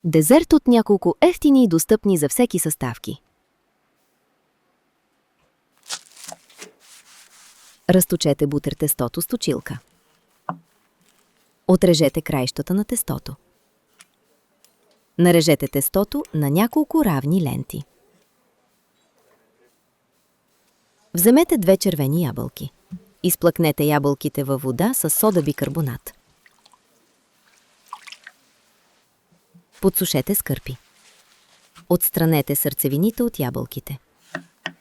Дезерт от няколко евтини и достъпни за всеки съставки. Разточете бутер тестото с точилка. Отрежете краищата на тестото. Нарежете тестото на няколко равни ленти. Вземете 2 червени ябълки. Изплъкнете ябълките във вода с сода бикарбонат. Подсушете с кърпи. Отстранете сърцевините от ябълките.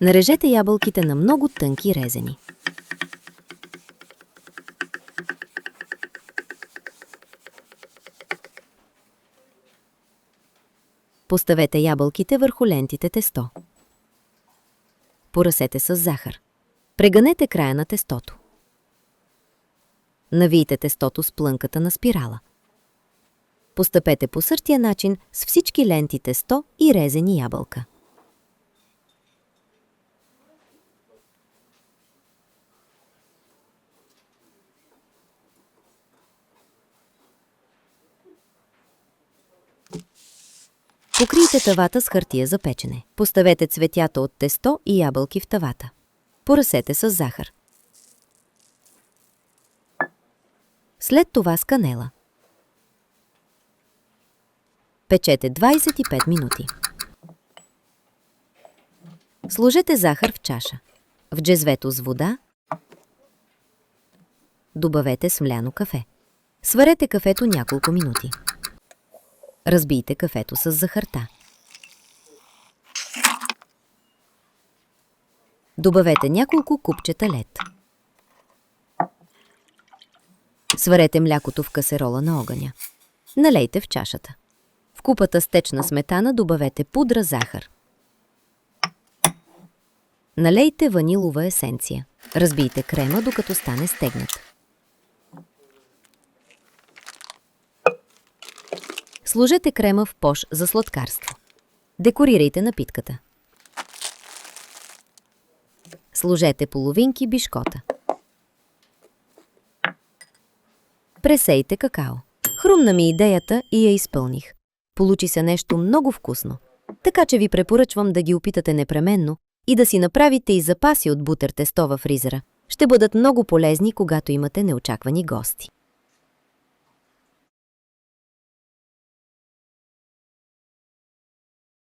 Нарежете ябълките на много тънки резени. Поставете ябълките върху лентите тесто. Поръсете с захар. Преганете края на тестото. Навийте тестото с плънката на спирала. Постъпете по същия начин с всички ленти тесто и резени ябълка. Покрийте тавата с хартия за печене. Поставете цветята от тесто и ябълки в тавата. Поръсете с захар. След това с канела. Печете 25 минути. Сложете захар в чаша. В джезвето с вода добавете смляно кафе. Сварете кафето няколко минути. Разбийте кафето с захарта. Добавете няколко купчета лед. Сварете млякото в касерола на огъня. Налейте в чашата. В купата с течна сметана добавете пудра захар. Налейте ванилова есенция. Разбийте крема, докато стане стегнат. Сложете крема в пош за сладкарство. Декорирайте напитката. Сложете половинки бишкота. Пресейте какао. Хрумна ми идеята и я изпълних. Получи се нещо много вкусно. Така че ви препоръчвам да ги опитате непременно и да си направите и запаси от бутер тесто във фризера. Ще бъдат много полезни, когато имате неочаквани гости.